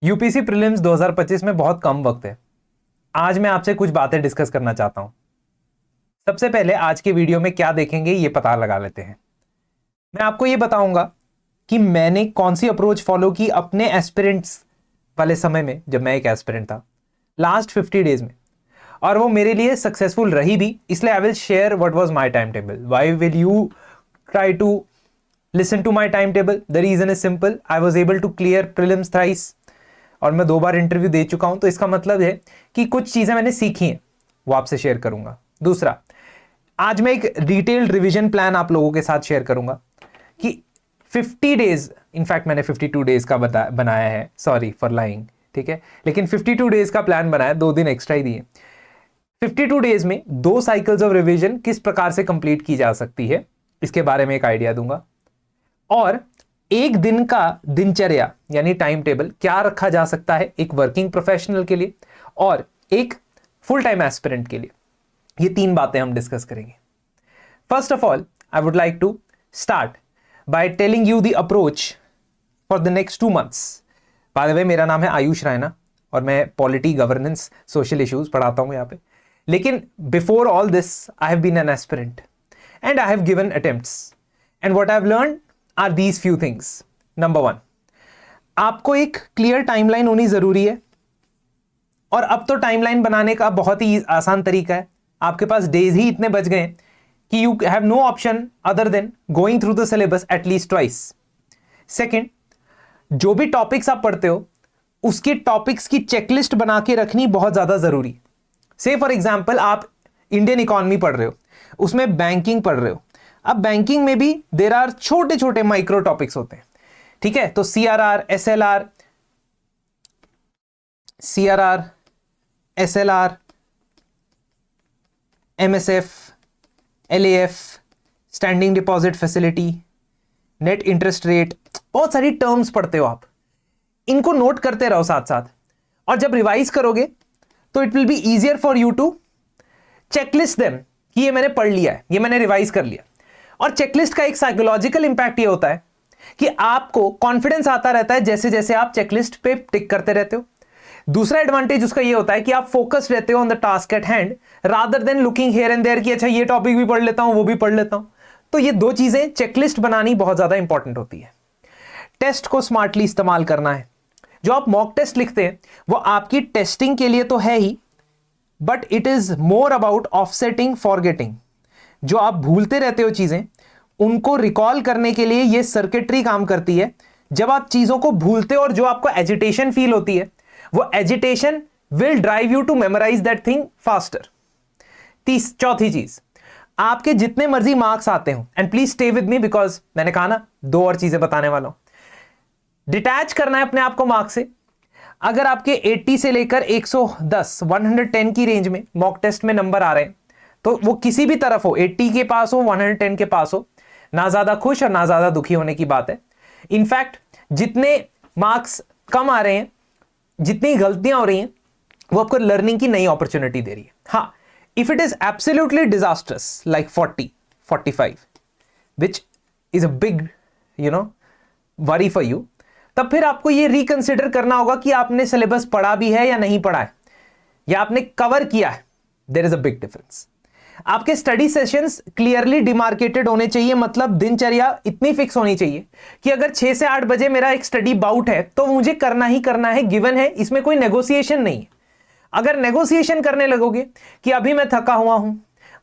UPC prelims 2025 में बहुत कम वक्त है। आज मैं आपसे कुछ बातें डिस्कस करना चाहता हूं। सबसे पहले आज के वीडियो में क्या देखेंगे ये पता लगा लेते हैं। मैं आपको ये बताऊंगा कि मैंने कौन सी अप्रोच फॉलो की अपने एस्पिरेंट्स वाले समय में, जब मैं एक एस्पिरेंट था, लास्ट 50 डेज में, और वो मेरे लिए सक्सेसफुल रही भी। इसलिए I will share what was my time table. Why will you try to listen to my time table? The reason is simple, I was able to clear prelims thrice और मैं 2 बार इंटरव्यू दे चुका हूं। तो इसका मतलब है कि कुछ चीजें मैंने सीखी हैं, वो आपसे शेयर करूंगा। दूसरा, आज मैं एक डिटेल्ड रिवीजन प्लान आप लोगों के साथ शेयर करूंगा कि 50 डेज, इनफैक्ट मैंने 52 डेज का बनाया है, सॉरी फॉर लाइंग, ठीक है, लेकिन 52 डेज का प्लान बनाया, 2 दिन एक्स्ट्रा ही दिए। 52 डेज में 2 साइकिल्स ऑफ रिवीजन किस प्रकार से कंप्लीट की जा सकती है, इसके बारे में एक आइडिया दूंगा। और एक दिन का दिनचर्या यानी टाइम टेबल क्या रखा जा सकता है एक वर्किंग प्रोफेशनल के लिए और एक फुल टाइम एस्पिरेंट के लिए, ये 3 बातें हम डिस्कस करेंगे। First of all, I would like to start by telling you the approach for the next 2 months. By the way, मेरा नाम है आयुष रैना और मैं पॉलिटी, गवर्नेंस, सोशल इश्यूज पढ़ाता हूं यहाँ पे। लेकिन before all this I have been an aspirant and I have given attempts and what I have learned are these few things. Number 1, आपको एक क्लियर टाइमलाइन होनी जरूरी है। और अब तो टाइमलाइन बनाने का बहुत ही आसान तरीका है। आपके पास डेज ही इतने बच गए कि you have no option other than going through the syllabus at least twice. Second, जो भी टॉपिक्स आप पढ़ते हो उसके टॉपिक्स की चेकलिस्ट बना के रखनी बहुत ज्यादा जरूरी। से फॉर एग्जाम्पल, आप इंडियन इकोनॉमी पढ़ रहे हो, उसमें बैंकिंग पढ़ रहे हो। अब बैंकिंग में भी देर आर छोटे छोटे माइक्रो टॉपिक्स होते हैं, ठीक है। तो CRR, SLR, MSF, LAF, standing deposit facility, net interest rate, बहुत सारी टर्म्स पढ़ते हो आप। इनको नोट करते रहो साथ साथ, और जब रिवाइज करोगे तो it will be easier for you to checklist them कि ये मैंने पढ़ लिया है, ये मैंने रिवाइज कर लिया। और चेकलिस्ट का एक साइकोलॉजिकल इंपैक्ट ये होता है कि आपको कॉन्फिडेंस आता रहता है जैसे जैसे आप चेकलिस्ट पे टिक करते रहते हो। दूसरा एडवांटेज उसका ये होता है कि आप फोकस रहते हो on the task at hand rather than looking here and there कि अच्छा ये टॉपिक भी पढ़ लेता हूं, वो भी पढ़ लेता हूं। तो ये 2 चीजें, चेकलिस्ट बनानी बहुत ज्यादा इंपॉर्टेंट होती है। टेस्ट को स्मार्टली इस्तेमाल करना है। जो आप मॉक टेस्ट लिखते हैं वो आपकी टेस्टिंग के लिए तो है ही, but it is more about offsetting forgetting. जो आप भूलते रहते हो चीजें, उनको रिकॉल करने के लिए ये सर्किटरी काम करती है। जब आप चीजों को भूलते हो और जो आपको एजिटेशन फील होती है, वो agitation will drive you to memorise that thing faster. चौथी चीज, आपके जितने मर्जी मार्क्स आते हो, and please stay with me because मैंने कहा ना 2 और चीजें बताने वाला हूं। डिटैच करना है अपने आप को मार्क्स से। अगर आपके 80 से लेकर 110 110 की रेंज में मॉक टेस्ट में नंबर आ रहे हैं, तो वो किसी भी तरफ हो, 80 के पास हो, 110 के पास हो, ना ज्यादा खुश और ना ज्यादा दुखी होने की बात है। इनफैक्ट जितने मार्क्स कम आ रहे हैं, जितनी गलतियां हो रही हैं, वो आपको लर्निंग की नई अपॉर्चुनिटी दे रही है। हाँ, if it is absolutely disasters like 40, 45 which is a big worry for you, तब फिर आपको ये रिकंसिडर करना होगा कि आपने सिलेबस पढ़ा भी है या नहीं पढ़ा है, या आपने कवर किया है। There is a big difference. आपके स्टडी सेशंस क्लियरली डिमार्केटेड होने चाहिए, मतलब दिनचर्या इतनी फिक्स होनी चाहिए कि अगर 6 से 8 बजे मेरा एक स्टडी बाउट है तो मुझे करना ही करना है, गिवन है, इसमें कोई नेगोशिएशन नहीं है। अगर नेगोशिएशन करने लगोगे कि अभी मैं थका हुआ हूं,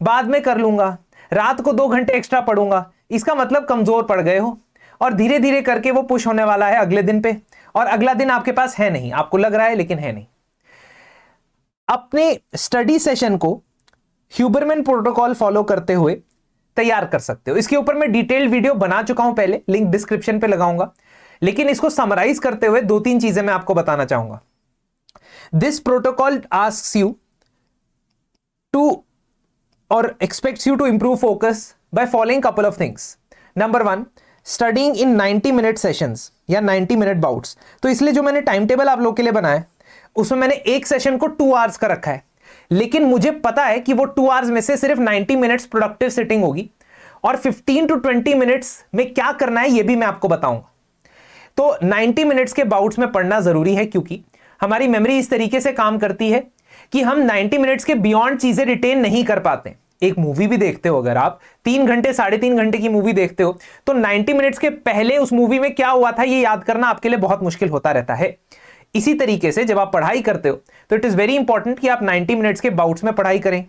बाद में कर लूंगा, रात को 2 घंटे एक्स्ट्रा पढ़ूंगा, इसका मतलब कमजोर पड़ गए हो, और धीरे धीरे करके वो पुश होने वाला है अगले दिन पे, और अगला दिन आपके पास है नहीं, आपको लग रहा है लेकिन है नहीं। अपने स्टडी सेशन को ह्यूबरमैन प्रोटोकॉल फॉलो करते हुए तैयार कर सकते हो। इसके ऊपर मैं डिटेल्ड वीडियो बना चुका हूं पहले, लिंक डिस्क्रिप्शन पे लगाऊंगा, लेकिन इसको समराइज करते हुए 2-3 चीजें मैं आपको बताना चाहूंगा। This protocol asks you to और expects you to improve focus by following couple of things. Number 1, studying in 90 minute sessions या 90 मिनट बाउट्स। तो इसलिए जो मैंने टाइम टेबल आप लोग के लिए बनाया है, उसमें मैंने एक सेशन को 2 आवर्स का रखा है, लेकिन मुझे पता है कि वो 2 आवर्स में से सिर्फ 90 मिनट्स प्रोडक्टिव सिटिंग होगी, और 15 to 20 मिनट्स में क्या करना है ये भी मैं आपको बताऊंगा। तो 90 मिनट्स के बाउट्स में पढ़ना जरूरी है, क्योंकि हमारी मेमोरी इस तरीके से काम करती है कि हम 90 मिनट्स के बियॉन्ड चीजें रिटेन नहीं कर पाते। एक मूवी भी देखते हो, अगर आप 3 घंटे 3.5 घंटे की मूवी देखते हो तो 90 मिनट्स के पहले उस मूवी में क्या हुआ था ये याद करना आपके लिए बहुत मुश्किल होता रहता है। इसी तरीके से जब आप पढ़ाई करते हो तो इट इज वेरी इंपॉर्टेंट कि आप 90 मिनट्स के बाउट्स में पढ़ाई करें।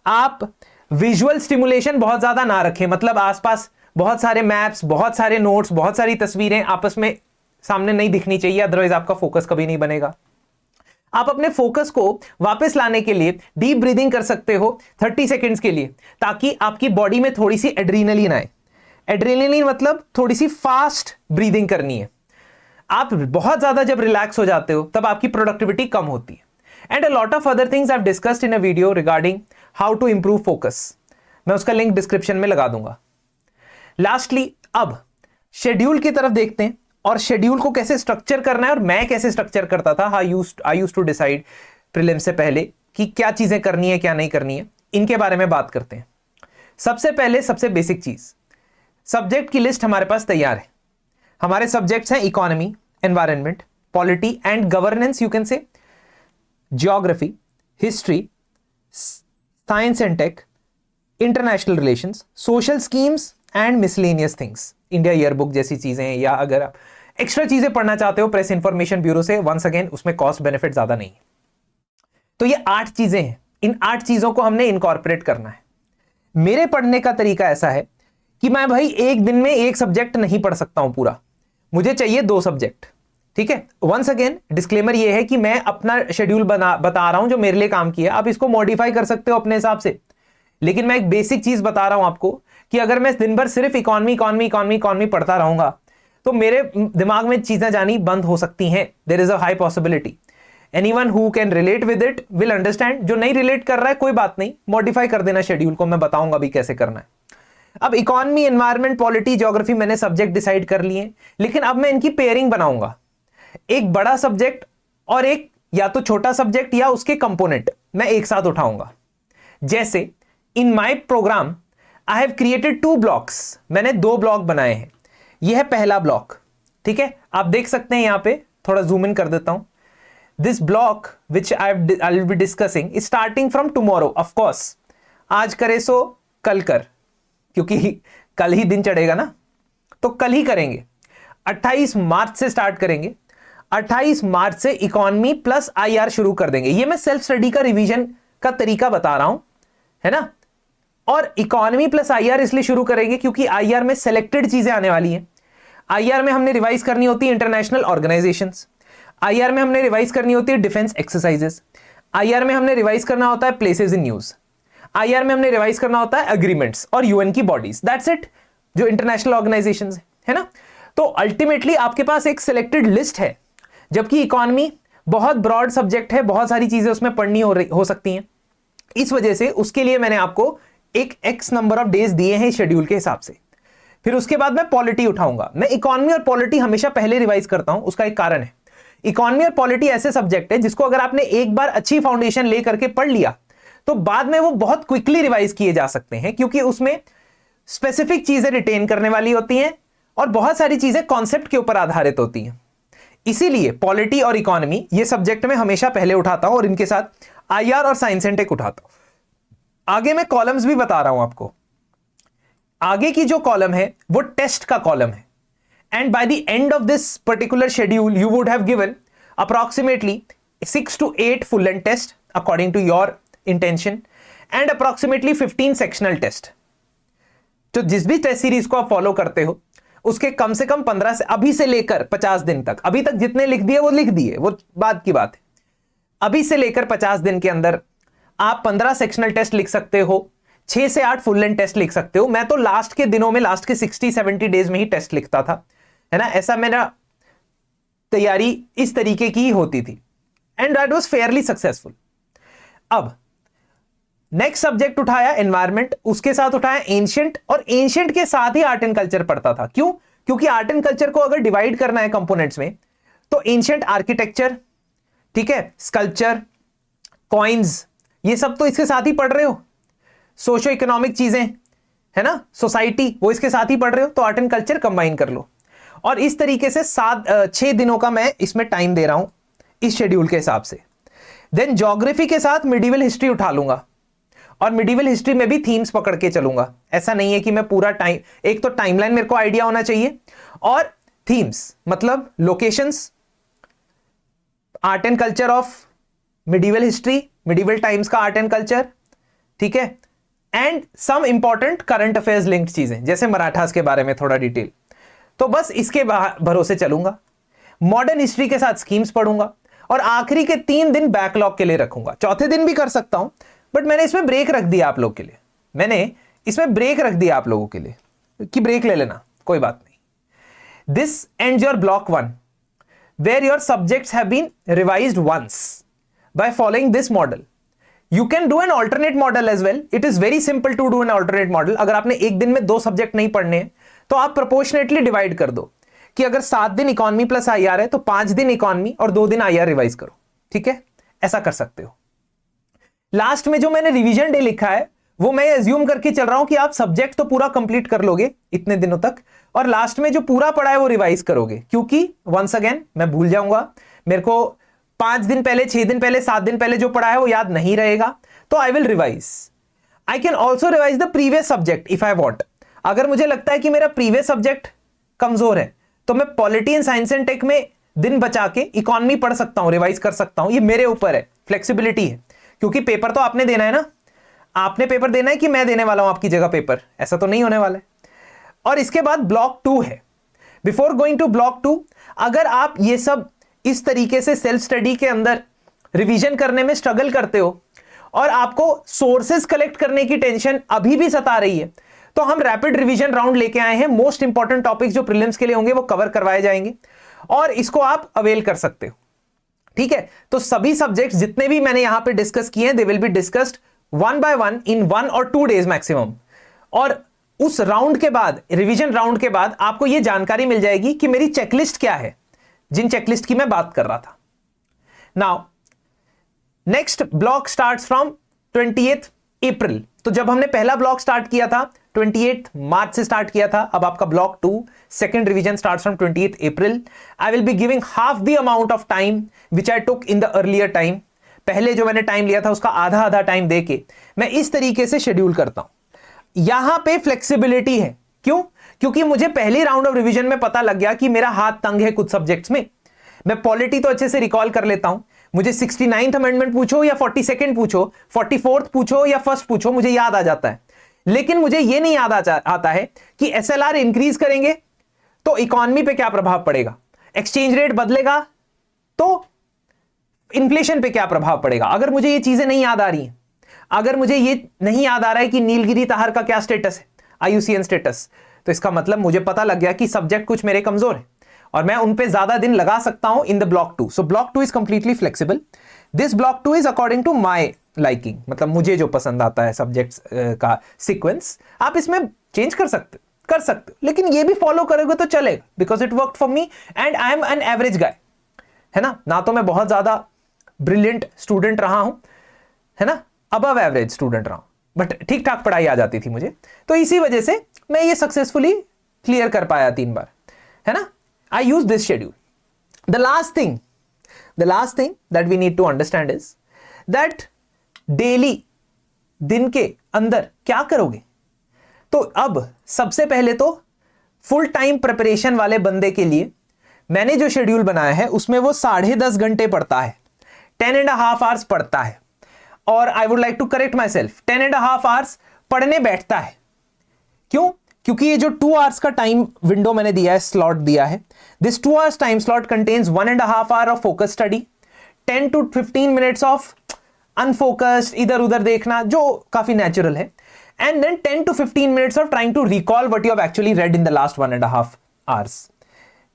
आप विजुअल स्टिमुलेशन बहुत ज्यादा ना रखें, मतलब आसपास बहुत सारे मैप्स, बहुत सारे नोट्स, बहुत सारी तस्वीरें आपस में सामने नहीं दिखनी चाहिए, अदरवाइज आपका फोकस कभी नहीं बनेगा। आप अपने फोकस को वापस लाने के लिए डीप ब्रीदिंग कर सकते हो 30 सेकंड्स के लिए, ताकि आपकी बॉडी में थोड़ी सी एड्रेनलिन आए। एड्रेनलिन मतलब थोड़ी सी फास्ट ब्रीदिंग करनी है। आप बहुत ज्यादा जब रिलैक्स हो जाते हो तब आपकी प्रोडक्टिविटी कम होती है। And a lot of other things I have discussed in a video regarding how to improve focus, मैं उसका लिंक डिस्क्रिप्शन में लगा दूंगा। लास्टली अब शेड्यूल की तरफ देखते हैं, और शेड्यूल को कैसे स्ट्रक्चर करना है और मैं कैसे स्ट्रक्चर करता था। I used to decide prelim से पहले कि क्या चीजें करनी है क्या नहीं करनी है, इनके बारे में बात करते हैं। सबसे पहले सबसे बेसिक चीज, सब्जेक्ट की लिस्ट हमारे पास तैयार है। हमारे सब्जेक्ट्स हैं economy, environment, polity and governance, you can say geography, history, science and tech, international relations, social schemes and miscellaneous things, India yearbook जैसी चीजें। या अगर आप एक्स्ट्रा चीजें पढ़ना चाहते हो प्रेस इंफॉर्मेशन ब्यूरो से, वंस अगेन उसमें कॉस्ट बेनिफिट ज्यादा नहीं है। तो ये 8 चीजें हैं, इन 8 चीजों को हमने इनकॉर्पोरेट करना है। मेरे पढ़ने का तरीका ऐसा है कि मैं भाई एक दिन में एक सब्जेक्ट नहीं पढ़ सकता हूं पूरा, मुझे चाहिए 2 सब्जेक्ट। ठीक है, वंस अगेन डिस्क्लेमर ये है कि मैं अपना शेड्यूल बता रहा हूं जो मेरे लिए काम किया, आप इसको मॉडिफाई कर सकते हो अपने हिसाब से, लेकिन मैं एक बेसिक चीज बता रहा हूं आपको कि अगर मैं दिन भर सिर्फ इकोनॉमी पढ़ता रहूंगा तो मेरे दिमाग में चीजें जानी बंद हो सकती हैं। There is a high possibility. Anyone who can relate with it will understand. जो नहीं रिलेट कर रहा है कोई बात नहीं, मॉडिफाई कर देना शेड्यूल को, मैं बताऊंगा भी कैसे करना है। अब इकोनॉमी, एनवायरनमेंट, पॉलिटी, ज्योग्राफी मैंने सब्जेक्ट डिसाइड कर लिए, लेकिन अब मैं इनकी पेयरिंग बनाऊंगा। एक बड़ा सब्जेक्ट और एक या तो छोटा सब्जेक्ट या उसके कंपोनेंट मैं एक साथ उठाऊंगा। जैसे in my programme I have created 2 blocks, मैंने 2 ब्लॉक बनाए हैं। यह है पहला ब्लॉक, ठीक है, आप देख सकते हैं यहां पे, थोड़ा जूम इन कर देता हूं। This block which I will be discussing starting from tomorrow. Of course आज करे सो कल कर, क्योंकि कल ही दिन चढ़ेगा ना, तो कल ही करेंगे। 28 मार्च से स्टार्ट करेंगे। 28 मार्च से इकोनॉमी प्लस आईआर शुरू कर देंगे। ये मैं सेल्फ स्टडी का रिवीजन का तरीका बता रहा हूं, है ना। और इकोनॉमी प्लस आईआर इसलिए शुरू करेंगे क्योंकि आईआर में सेलेक्टेड चीजें आने वाली हैं। आईआर में हमने रिवाइज करनी होती है इंटरनेशनल ऑर्गेनाइजेशंस, आईआर में हमने रिवाइज करनी होती है डिफेंस एक्सरसाइजेस, आईआर में हमने रिवाइज करना होता है प्लेसेस इन न्यूज, आईआर में हमने रिवाइज करना होता है एग्रीमेंट्स और यूएन की बॉडीज। दैट्स इट, जो इंटरनेशनल ऑर्गेनाइजेशंस है ना। तो अल्टीमेटली आपके पास एक सिलेक्टेड लिस्ट है, जबकि इकोनॉमी बहुत ब्रॉड सब्जेक्ट है, बहुत सारी चीजें उसमें पढ़नी हो सकती हैं। इस वजह से उसके लिए मैंने आपको एक एक्स नंबर ऑफ डेज दिए हैं शेड्यूल के हिसाब से। फिर उसके बाद मैं पॉलिटी उठाऊंगा। मैं इकोनॉमी और पॉलिटी हमेशा पहले रिवाइज करता हूं, उसका एक कारण है। इकोनॉमी और पॉलिटी ऐसे सब्जेक्ट है जिसको अगर आपने एक बार अच्छी फाउंडेशन लेकर के पढ़ लिया तो बाद में वो बहुत क्विकली रिवाइज किए जा सकते हैं, क्योंकि उसमें स्पेसिफिक चीजें रिटेन करने वाली होती हैं और बहुत सारी चीजें कॉन्सेप्ट के ऊपर आधारित होती हैं। इसीलिए पॉलिटी और इकोनॉमी ये सब्जेक्ट में हमेशा पहले उठाता हूं और इनके साथ आईआर और साइंस एंड टेक उठाता हूं। आगे मैं कॉलम्स भी बता रहा हूं आपको। आगे की जो कॉलम है वो टेस्ट का कॉलम है, and by the end of this particular schedule you would have given approximately 6 to 8 full length test according to your intention and approximately 15 sectional test. तो जिस भी टेस्ट सीरीज को आप फॉलो करते हो उसके कम से कम 15 से अभी से लेकर 50 दिन तक, अभी तक जितने लिख दिए वो लिख दिए, वो बाद की बात है। अभी से लेकर 50 दिन के अंदर आप 15 सेक्शनल टेस्ट लिख सकते हो, 6 से 8 फुल लेंथ टेस्ट लिख सकते हो। मैं तो लास्ट के दिनों में, लास्ट के 60-70 डेज में ही टेस्ट लिखता था, है ना। ऐसा मेरा तैयारी इस तरीके की होती थी, and that was Fairlie successful. अब नेक्स्ट सब्जेक्ट उठाया एनवायरमेंट, उसके साथ उठाया एंशिएंट, और एंशिएंट के साथ ही आर्ट एंड कल्चर पढ़ता था। क्यों? क्योंकि आर्ट एंड कल्चर को अगर डिवाइड करना है कंपोनेंट्स में तो एंशिएंट आर्किटेक्चर, ठीक है, स्कल्पचर, कॉइन्स, ये सब तो इसके साथ ही पढ़ रहे हो। सोशो इकोनॉमिक चीजें, है ना, सोसाइटी, वो इसके साथ ही पढ़ रहे हो, तो आर्ट एंड कल्चर कंबाइन कर लो। और इस तरीके से 6 दिनों का मैं इसमें टाइम दे रहा हूं इस शेड्यूल के हिसाब से। देन ज्योग्राफी के साथ मिडिवल हिस्ट्री उठा लूंगा और मिडिवल हिस्ट्री में भी थीम्स पकड़ के चलूंगा। ऐसा नहीं है कि मैं पूरा टाइम, एक तो टाइमलाइन मेरे को आइडिया होना चाहिए और थीम्स मतलब locations, art and culture of medieval history, medieval times का आर्ट एंड कल्चर, ठीक है, and some important current affairs linked चीजें जैसे मराठास के बारे में थोड़ा डिटेल। तो बस इसके भरोसे चलूंगा। मॉडर्न हिस्ट्री के साथ स्कीम्स पढ़ूंगा और आखिरी के 3 दिन बैकलॉग के लिए रखूंगा। चौथे दिन भी कर सकता हूं बट मैंने इसमें ब्रेक रख दिया आप लोग के लिए, मैंने इसमें ब्रेक रख दिया आप लोगों के लिए कि ब्रेक ले लेना, कोई बात नहीं। This ends your block 1 where your subjects have been revised once by following this model. You can do an alternate model as well. It is very simple to do an alternate model. अगर आपने एक दिन में 2 subject नहीं पढ़ने हैं तो आप प्रोपोर्शनेटली डिवाइड कर दो कि अगर 7 दिन इकोनॉमी प्लस आईआर है तो 5 दिन इकोनॉमी और 2 दिन आईआर रिवाइज करो, ठीक है, ऐसा कर सकते हो। लास्ट में जो मैंने रिवीजन डे लिखा है वो मैं एज्यूम करके चल रहा हूं कि आप सब्जेक्ट तो पूरा कंप्लीट कर लोगे इतने दिनों तक और लास्ट में जो पूरा पढ़ा है वो रिवाइज करोगे, क्योंकि वंस अगेन मैं भूल जाऊंगा, मेरे को 5 दिन पहले, 6 दिन पहले, 7 दिन पहले जो पढ़ा है वो याद नहीं रहेगा, तो I will revise. I can also revise the previous subject if I want. अगर मुझे लगता है कि मेरा प्रीवियस सब्जेक्ट कमजोर है तो मैं polity and science and tech में दिन बचा के इकोनॉमी पढ़ सकता हूं, रिवाइज कर सकता हूं, ये मेरे ऊपर है, फ्लेक्सिबिलिटी है, क्योंकि पेपर तो आपने देना है ना, आपने पेपर देना है कि मैं देने वाला हूं आपकी जगह पेपर, ऐसा तो नहीं होने वाला है। और इसके बाद ब्लॉक 2 है। बिफोर गोइंग टू ब्लॉक 2, अगर आप ये सब इस तरीके से सेल्फ स्टडी के अंदर रिवीजन करने में स्ट्रगल करते हो और आपको सोर्सेस कलेक्ट करने की टेंशन अभी भी सता रही है, तो हम रैपिड रिवीजन राउंड लेके आए हैं। मोस्ट इंपॉर्टेंट टॉपिक्स जो प्रीलिम्स के लिए होंगे वो कवर करवाए जाएंगे और इसको आप अवेल कर सकते हो, ठीक है। तो सभी सब्जेक्ट्स जितने भी मैंने यहां पे डिस्कस किए हैं, they will be discussed 1 by 1 in 1 or 2 days maximum. और उस राउंड के बाद, रिवीजन राउंड के बाद आपको यह जानकारी मिल जाएगी कि मेरी चेकलिस्ट क्या है, जिन चेकलिस्ट की मैं बात कर रहा था। Now next block starts from 28 अप्रैल। तो जब हमने पहला ब्लॉक स्टार्ट किया था 28 मार्च से स्टार्ट किया था, अब आपका block 2 second revision starts from 28 April. I will be giving half the amount of time which I took in the earlier time. पहले जो मैंने टाइम लिया था उसका आधा आधा टाइम देके मैं इस तरीके से शेड्यूल करता हूं। यहां पे फ्लेक्सिबिलिटी है, क्यों? क्योंकि मुझे पहले राउंड ऑफ रिवीजन में पता लग गया कि मेरा हाथ तंग है कुछ सब्जेक्ट्स में। मैं पॉलिटी तो अच्छे से रिकॉल कर लेता हूं, मुझे 69th अमेंडमेंट पूछो या 42nd पूछो, 44th पूछो या फर्स्ट पूछो, मुझे याद आ जाता है। लेकिन मुझे यह नहीं याद आता है कि एसएलआर इंक्रीज करेंगे तो इकोनॉमी पे क्या प्रभाव पड़ेगा, एक्सचेंज रेट बदलेगा तो इन्फ्लेशन पे क्या प्रभाव पड़ेगा। अगर मुझे ये चीजें नहीं याद आ रही हैं, अगर मुझे ये नहीं याद आ रहा है कि नीलगिरी ताहर का क्या स्टेटस है, आईयूसीएन स्टेटस, तो इसका मतलब मुझे पता लग गया कि सब्जेक्ट कुछ मेरे कमजोर है और मैं उन पे ज्यादा दिन लगा सकता हूं in the block 2। So block 2 is completely flexible. This block 2 is according to my liking, मतलब मुझे जो पसंद आता है सब्जेक्ट्स का सीक्वेंस, आप इसमें चेंज कर सकते हो, लेकिन ये भी फॉलो करोगे तो चलेगा, because it worked for me and I am an average guy, है ना तो मैं बहुत ज्यादा ब्रिलियंट स्टूडेंट रहा हूं, है ना, अबव एवरेज स्टूडेंट रहा हूं, बट ठीक ठाक पढ़ाई आ जाती थी मुझे, तो इसी वजह से मैं ये सक्सेसफुली क्लियर कर पाया 3 बार, है ना। I use this schedule. The last thing that we need to understand is that daily दिन के अंदर क्या करोगे। तो अब सबसे पहले तो फुल टाइम प्रिपरेशन वाले बंदे के लिए मैंने जो शेड्यूल बनाया है उसमें वो 10.5 घंटे पढ़ता है, 10.5 आवर्स पढ़ता है, और I would like to correct myself, 10.5 hours पढ़ने बैठता है। क्यों? क्योंकि ये जो 2 आवर्स का टाइम विंडो मैंने दिया है, स्लॉट दिया है, this 2 hours time slot contains 1.5 hour of focus study, 10 to 15 minutes of unfocused इधर उधर देखना जो काफी नेचुरल है, and then 10 to 15 minutes of trying to recall what you have actually read in the last 1.5 hours,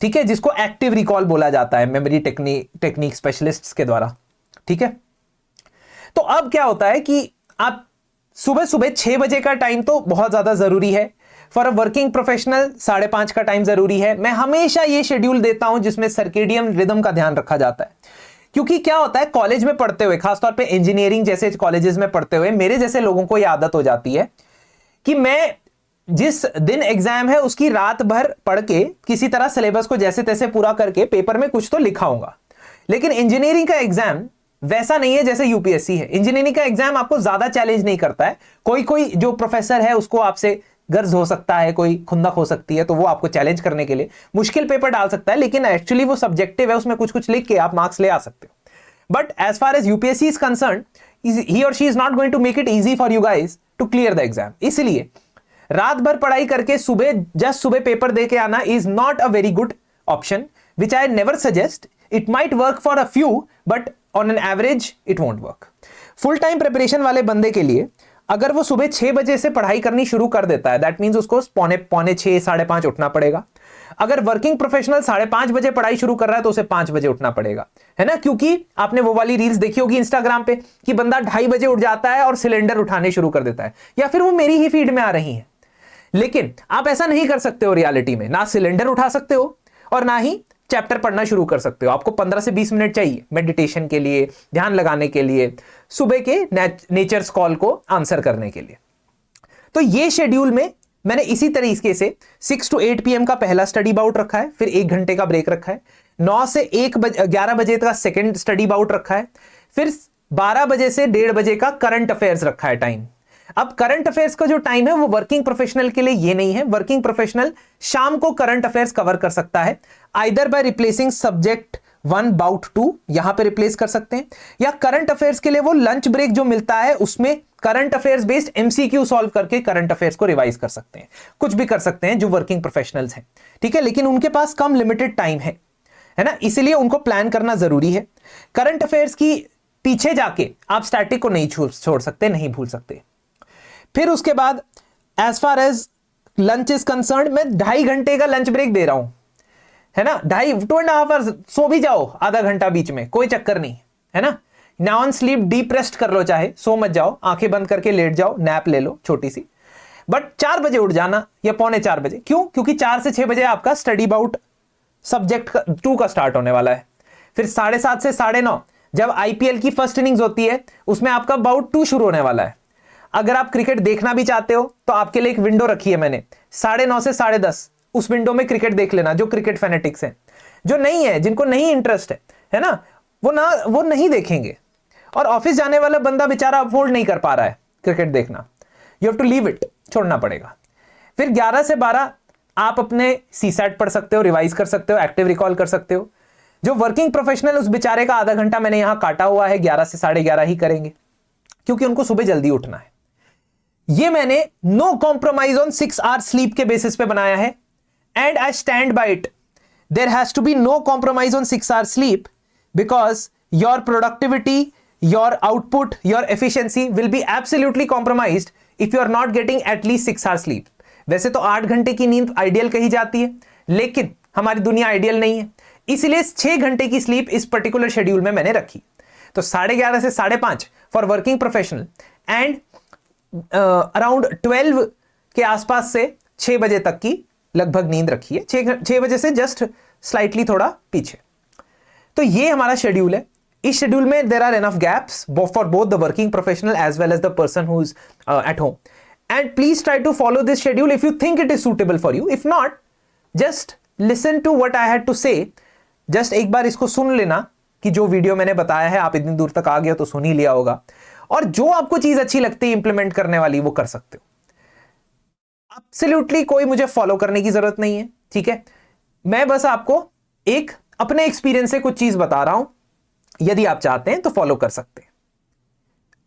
ठीक है, जिसको active recall बोला जाता है मेमोरी टेक्निक स्पेशलिस्ट्स के द्वारा, ठीक है। तो अब क्या होता है कि आप सुबह 6 बजे का टाइम तो बहुत ज्यादा जरूरी है फॉर अ वर्किंग प्रोफेशनल, 5:30 का टाइम जरूरी है। मैं हमेशा ये शेड्यूल देता हूं जिसमें सर्केडियन रिदम का ध्यान रखा जाता है, क्योंकि क्या होता है कॉलेज में पढ़ते हुए, खासतौर पे इंजीनियरिंग जैसे कॉलेजेस में पढ़ते हुए मेरे जैसे लोगों को ये आदत हो जाती है कि मैं जिस दिन एग्जाम है उसकी रात भर पढ़ के किसी तरह सिलेबस को जैसे तैसे पूरा करके पेपर में कुछ तो लिखा होगा। लेकिन इंजीनियरिंग का एग्जाम वैसा नहीं है जैसे यूपीएससी है। इंजीनियरिंग का एग्जाम आपको ज्यादा चैलेंज नहीं करता है। कोई कोई जो प्रोफेसर है उसको आपसे गर्ज हो सकता है, कोई खुंदक हो सकती है, तो वो आपको चैलेंज करने के लिए मुश्किल पेपर डाल सकता है, लेकिन एक्चुअली वो सब्जेक्टिव है, उसमें कुछ कुछ लिख के आप मार्क्स ले आ सकते हो। But as far as UPSC is concerned, he और she is not going to make it easy for you guys to clear the exam. इसलिए रात भर पढ़ाई करके सुबह पेपर दे के आना is not a very good option, which I never suggest. It might work for a few but on an average it won't work. Full time preparation वाले बंदे के लिए अगर वो सुबह 6 बजे से पढ़ाई करनी शुरू कर देता है, दैट मींस उसको पौने 6, 5:30 उठना पड़ेगा। अगर वर्किंग प्रोफेशनल 5:30 बजे पढ़ाई शुरू कर रहा है तो उसे 5 बजे उठना पड़ेगा, है ना। क्योंकि आपने वो वाली रील्स देखी होगी इंस्टाग्राम पे कि बंदा 2:30 बजे उठ जाता है और सिलेंडर उठाने शुरू कर देता है, या फिर वो मेरी ही फीड में आ रही है। लेकिन आप ऐसा नहीं कर सकते हो रियलिटी में, ना सिलेंडर उठा सकते हो और ना ही चैप्टर पढ़ना शुरू कर सकते हो। आपको 15 से 20 मिनट चाहिए मेडिटेशन के लिए, ध्यान लगाने के लिए, सुबह के नेचर्स कॉल को आंसर करने के लिए। तो ये शेड्यूल में मैंने इसी तरीके से 6 to 8 PM का पहला स्टडी बाउट रखा है, फिर 1 घंटे का ब्रेक रखा है, 9 से 11 बजे का सेकेंड स्टडी बाउट रखा है, फिर 12 बजे से 1:30 बजे का करंट अफेयर्स रखा है टाइम। अब करंट अफेयर्स का जो टाइम है वो वर्किंग प्रोफेशनल के लिए ये नहीं है। वर्किंग प्रोफेशनल शाम को करंट अफेयर्स कवर कर सकता है, either by replacing subject 1 bout 2 यहां पे रिप्लेस कर सकते हैं, या करंट अफेयर्स के लिए वो लंच ब्रेक जो मिलता है उसमें current affairs based MCQ solve करके करंट अफेयर्स को रिवाइज कर सकते हैं। कुछ भी कर सकते हैं जो वर्किंग प्रोफेशनल्स हैं, ठीक है। लेकिन उनके पास कम लिमिटेड टाइम है ना, इसलिए उनको प्लान करना जरूरी है। करंट अफेयर्स की पीछे जाके आप स्टैटिक को नहीं छोड़ सकते, नहीं भूल सकते। फिर उसके बाद as far as lunch is concerned, मैं 2.5 घंटे का लंच ब्रेक दे रहा हूं, है ना। 2.5 आवर्स सो भी जाओ, आधा घंटा बीच में, कोई चक्कर नहीं, है ना। नॉन स्लीप डीप रेस्ट कर लो, चाहे सो मत जाओ, आंखें बंद करके लेट जाओ, नैप ले लो छोटी सी, बट 4 बजे उठ जाना या 3:45 बजे। क्यों? क्योंकि 4 से 6 बजे आपका स्टडी बाउट सब्जेक्ट 2 का स्टार्ट होने वाला है। फिर 7:30 से 9:30 जब आईपीएल की फर्स्ट इनिंग्स होती है उसमें आपका बाउट 2 शुरू होने वाला है। अगर आप क्रिकेट देखना भी चाहते हो तो आपके लिए एक विंडो रखी है मैंने, 9:30 से 10:30, उस विंडो में क्रिकेट देख लेना। जो क्रिकेट फैनेटिक्स हैं, जो नहीं है, जिनको नहीं इंटरेस्ट है ना, वो नहीं देखेंगे। और ऑफिस जाने वाला बंदा बेचारा अफोर्ड नहीं कर पा रहा है क्रिकेट देखना, you have to leave it, छोड़ना पड़ेगा। फिर 11 से 12 आप अपने सीसैट पढ़ सकते हो, रिवाइज कर सकते हो, एक्टिव रिकॉल कर सकते हो। जो वर्किंग प्रोफेशनल, उस बेचारे का आधा घंटा मैंने यहां काटा हुआ है, 11 से 11:30 ही करेंगे, क्योंकि उनको सुबह जल्दी उठना है। ये मैंने no compromise on 6 hour sleep के बेसिस पे बनाया है, and I stand by it. There has to be no compromise on 6 hour sleep, because your productivity, your output, your efficiency will be absolutely compromised if you are not getting at least 6 hour sleep. वैसे तो 8 घंटे की नींद ideal कही जाती है, लेकिन हमारी दुनिया आइडियल नहीं है, इसलिए 6 घंटे की स्लीप इस पर्टिकुलर शेड्यूल में मैंने रखी। तो 11:30 से 5:30 for working professional, and around 12 के आसपास से 6 बजे तक की लगभग नींद रखी है, 6 बजे से जस्ट स्लाइटली थोड़ा पीछे। तो ये हमारा शेड्यूल है। इस शेड्यूल में there are enough gaps for both the working professional as well as the person who is at home, and please try to follow this schedule if you think it is suitable for you. If not, just listen to what I had to say. Just एक बार इसको सुन लेना कि जो video मैंने बताया है, आप इतनी दूर तक आ गए हो तो सुन ही लिया होगा, और जो आपको चीज अच्छी लगती है इंप्लीमेंट करने वाली, वो कर सकते हो। एब्सोल्युटली कोई मुझे फॉलो करने की जरूरत नहीं है, ठीक है। मैं बस आपको एक अपने एक्सपीरियंस से कुछ चीज बता रहा हूं, यदि आप चाहते हैं तो फॉलो कर सकते हैं।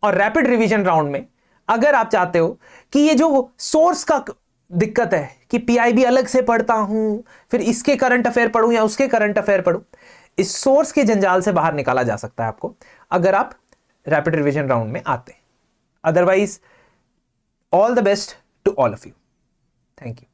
और रैपिड रिवीजन राउंड में अगर आप चाहते हो कि ये जो सोर्स का दिक्कत है कि पीआईबी अलग से पढ़ता हूं, फिर इसके करंट अफेयर पढ़ूं या उसके करंट अफेयर पढ़ूं, इस सोर्स के जंजाल से बाहर निकाला जा सकता है आपको, अगर आप रैपिड रिवीजन राउंड में आते हैं। Otherwise, all the best to all of you. Thank you.